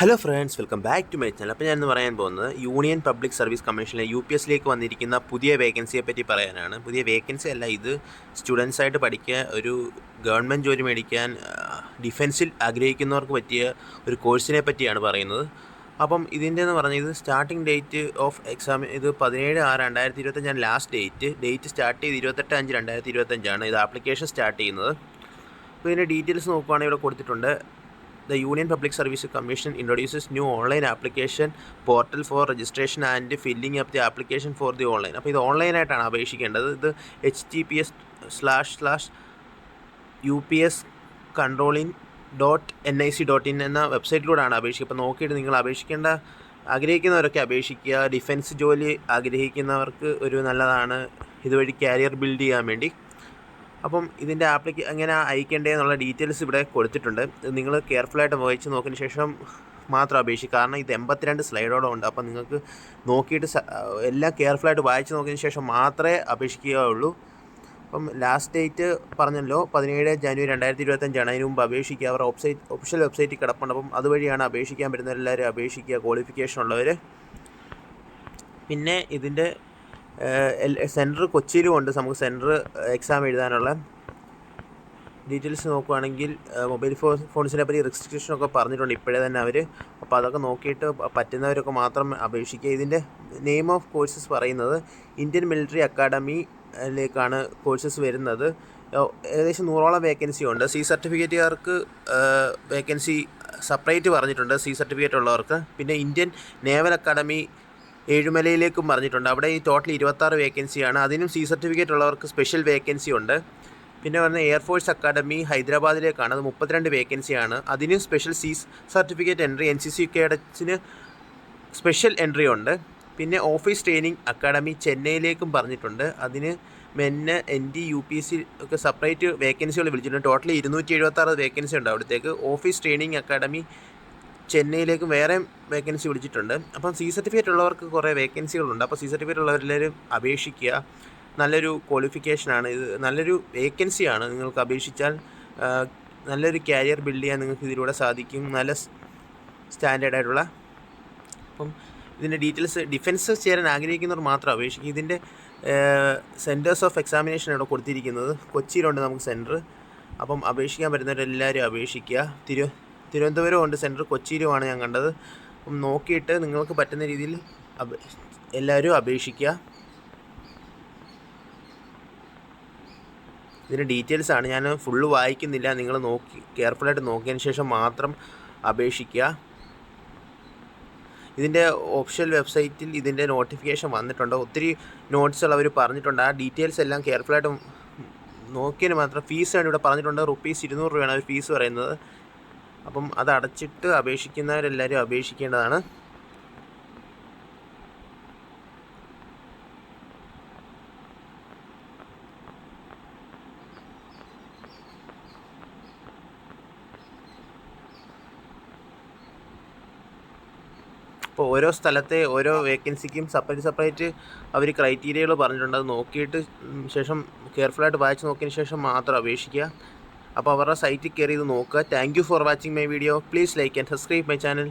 Hello friends, welcome back to my channel. അപ്പോൾ ഞാൻ പറയാൻ പോകുന്നത് യൂണിയൻ പബ്ലിക് സർവീസ് കമ്മീഷനിലെ UPSലേക്ക് വന്നിരിക്കുന്ന പുതിയ വേക്കൻസിയെ പറ്റി പറയാനാണ്. പുതിയ വേക്കൻസി അല്ല, ഇത് സ്റ്റുഡൻസായിട്ട് പഠിക്കുക, ഒരു ഗവൺമെൻറ് ജോലി മേടിക്കാൻ ഡിഫൻസിൽ ആഗ്രഹിക്കുന്നവർക്ക് പറ്റിയ ഒരു കോഴ്സിനെ പറ്റിയാണ് പറയുന്നത്. അപ്പം ഇതിൻ്റെ എന്ന് പറഞ്ഞാൽ ഇത് സ്റ്റാർട്ടിംഗ് ഡേറ്റ് ഓഫ് എക്സാം ഇത് 17/6/2025 ലാസ്റ്റ് ഡേറ്റ് സ്റ്റാർട്ട് ചെയ്ത് 28/5/2025 ഇത് ആപ്ലിക്കേഷൻ സ്റ്റാർട്ട് ചെയ്യുന്നത്. അപ്പോൾ ഇതിൻ്റെ ഡീറ്റെയിൽസ് നോക്കുകയാണെങ്കിൽ ഇവിടെ കൊടുത്തിട്ടുണ്ട്. The Union Public Service Commission introduces new online application portal for registration and filling up the application for the online. അപ്പോൾ ഇത് ഓൺലൈനായിട്ടാണ് അപേക്ഷിക്കേണ്ടത്. ഇത് https://ups-controlling.nic.in എന്ന വെബ്സൈറ്റിലൂടെയാണ് അപേക്ഷിക്കുക. അപ്പോൾ നോക്കിയിട്ട് നിങ്ങൾ ആഗ്രഹിക്കുന്നവരൊക്കെ അപേക്ഷിക്കുക. ഡിഫൻസ് ജോലി ആഗ്രഹിക്കുന്നവർക്ക് ഒരു നല്ലതാണ്, ഇതുവഴി കരിയർ ബിൽഡ് ചെയ്യാൻ വേണ്ടി. അപ്പം ഇതിൻ്റെ എങ്ങനെ അയക്കേണ്ടത് എന്നുള്ള ഡീറ്റെയിൽസ് ഇവിടെ കൊടുത്തിട്ടുണ്ട്. നിങ്ങൾ കെയർഫുള്ളായിട്ട് വായിച്ച് നോക്കിയതിന് ശേഷം മാത്രം അപേക്ഷിക്കുക. കാരണം ഇത് 82 സ്ലൈഡോടെ ഉണ്ട്. അപ്പം നിങ്ങൾക്ക് നോക്കിയിട്ട് എല്ലാം കെയർഫുള്ളായിട്ട് വായിച്ച് നോക്കിയതിന് ശേഷം മാത്രമേ അപേക്ഷിക്കുകയുള്ളൂ. അപ്പം ലാസ്റ്റ് ഡേറ്റ് പറഞ്ഞല്ലോ 17 ജനുവരി 2025. അതിന് മുമ്പ് അപേക്ഷിക്കുക. അവർ ഒഫീഷ്യൽ വെബ്സൈറ്റിൽ കിടപ്പുണ്ട്. അപ്പം അതുവഴിയാണ് അപേക്ഷിക്കാൻ പറ്റുന്നവരെല്ലാവരും അപേക്ഷിക്കുക, ക്വാളിഫിക്കേഷൻ ഉള്ളവർ. പിന്നെ ഇതിൻ്റെ സെൻറ്റർ കൊച്ചിയിലും ഉണ്ട്. നമുക്ക് സെൻറ്റർ എക്സാം എഴുതാനുള്ള ഡീറ്റെയിൽസ് നോക്കുകയാണെങ്കിൽ മൊബൈൽ ഫോൺസിനെ പറ്റി റെസ്ട്രിക്ഷനൊക്കെ പറഞ്ഞിട്ടുണ്ട് ഇപ്പോഴേ തന്നെ അവർ. അപ്പോൾ അതൊക്കെ നോക്കിയിട്ട് പറ്റുന്നവരൊക്കെ മാത്രം അപേക്ഷിക്കുക. ഇതിൻ്റെ നെയിം ഓഫ് കോഴ്സസ് പറയുന്നത് ഇന്ത്യൻ മിലിറ്ററി അക്കാഡമിയിലേക്കാണ് കോഴ്സസ് വരുന്നത്. ഏകദേശം 100ഓളം വേക്കൻസി ഉണ്ട്. C സർട്ടിഫിക്കറ്റുകാർക്ക് വേക്കൻസി സെപ്പറേറ്റ് പറഞ്ഞിട്ടുണ്ട്, C സർട്ടിഫിക്കറ്റ് ഉള്ളവർക്ക്. പിന്നെ ഇന്ത്യൻ നേവൽ അക്കാഡമി ഏഴുമലയിലേക്കും പറഞ്ഞിട്ടുണ്ട്. അവിടെ ഈ ടോട്ടൽ 26 വേക്കൻസിയാണ്. അതിനും C സർട്ടിഫിക്കറ്റ് ഉള്ളവർക്ക് സ്പെഷ്യൽ വേക്കൻസി ഉണ്ട്. പിന്നെ പറഞ്ഞ എയർഫോഴ്സ് അക്കാഡമി ഹൈദരാബാദിലേക്കാണ്, അത് 32 വേക്കൻസിയാണ്. അതിനും special C certificate entry. NCC കേഡറ്റ്സിന് സ്പെഷ്യൽ എൻട്രി ഉണ്ട്. പിന്നെ ഓഫീസ് ട്രെയിനിങ് അക്കാഡമി ചെന്നൈയിലേക്കും പറഞ്ഞിട്ടുണ്ട്. അതിന് മെന്ന് ND UPSC ഒക്കെ സെപ്പറേറ്റ് വേക്കൻസികൾ വിളിച്ചിട്ടുണ്ട്. ടോട്ടൽ 276 വേക്കൻസി ഉണ്ട് അവിടത്തേക്ക്. ഓഫീസ് ട്രെയിനിങ് അക്കാഡമി ചെന്നൈയിലേക്ക് വേറെ വേക്കൻസി വിളിച്ചിട്ടുണ്ട്. അപ്പം C സർട്ടിഫിക്കറ്റ് ഉള്ളവർക്ക് കുറേ വേക്കൻസികളുണ്ട്. അപ്പോൾ C സർട്ടിഫിക്കറ്റ് ഉള്ളവരെല്ലാവരും അപേക്ഷിക്കുക. നല്ലൊരു ക്വാളിഫിക്കേഷനാണ് ഇത്, നല്ലൊരു വേക്കൻസിയാണ്. നിങ്ങൾക്ക് അപേക്ഷിച്ചാൽ നല്ലൊരു കരിയർ ബിൽഡ് ചെയ്യാൻ നിങ്ങൾക്ക് ഇതിലൂടെ സാധിക്കും. നല്ല സ്റ്റാൻഡേർഡായിട്ടുള്ള. അപ്പം ഇതിൻ്റെ ഡീറ്റെയിൽസ് ഡിഫൻസ് ചേരാൻ ആഗ്രഹിക്കുന്നവർ മാത്രം അപേക്ഷിക്കും. ഇതിൻ്റെ സെൻറ്റേഴ്സ് ഓഫ് എക്സാമിനേഷൻ ഇവിടെ കൊടുത്തിരിക്കുന്നത്. കൊച്ചിയിലുണ്ട് നമുക്ക് സെൻറ്റർ. അപ്പം അപേക്ഷിക്കാൻ പറ്റുന്നവരെല്ലാവരും അപേക്ഷിക്കുക. തിരുവനന്തപുരം ഉണ്ട് സെൻറ്റർ, കൊച്ചിയിലുമാണ് ഞാൻ കണ്ടത്. അപ്പം നോക്കിയിട്ട് നിങ്ങൾക്ക് പറ്റുന്ന രീതിയിൽ എല്ലാവരും അപേക്ഷിക്കുക. ഇതിൻ്റെ ഡീറ്റെയിൽസാണ്, ഞാൻ ഫുള്ള് വായിക്കുന്നില്ല. നിങ്ങൾ കെയർഫുള്ളായിട്ട് നോക്കിയതിന് ശേഷം മാത്രം അപേക്ഷിക്കുക. ഇതിൻ്റെ ഒഫീഷ്യൽ വെബ്സൈറ്റിൽ ഇതിൻ്റെ നോട്ടിഫിക്കേഷൻ വന്നിട്ടുണ്ട്. ഒത്തിരി നോട്ട്സുകൾ അവർ പറഞ്ഞിട്ടുണ്ട്. ആ ഡീറ്റെയിൽസ് എല്ലാം കെയർഫുള്ളായിട്ട് നോക്കിയതിന് മാത്രം. ഫീസാണ് ഇവിടെ പറഞ്ഞിട്ടുണ്ട്, ₹200 അവർ ഫീസ് പറയുന്നത്. അപ്പം അത് അടച്ചിട്ട് അപേക്ഷിക്കുന്നവരെല്ലാവരും അപേക്ഷിക്കേണ്ടതാണ്. അപ്പോൾ ഓരോ സ്ഥലത്തെ ഓരോ വേക്കൻസിക്കും സെപ്പറേറ്റ് അവർ ക്രൈറ്റീരിയകൾ പറഞ്ഞിട്ടുണ്ട്. അത് നോക്കിയിട്ട് ശേഷം കെയർഫുള്ളായിട്ട് വായിച്ച് നോക്കിയതിന് ശേഷം മാത്രം അപേക്ഷിക്കുക. അപ്പോൾ അവരുടെ സൈറ്റിൽ കയറി ഇത് നോക്കുക. Thank you for watching my video. Please like and subscribe my channel.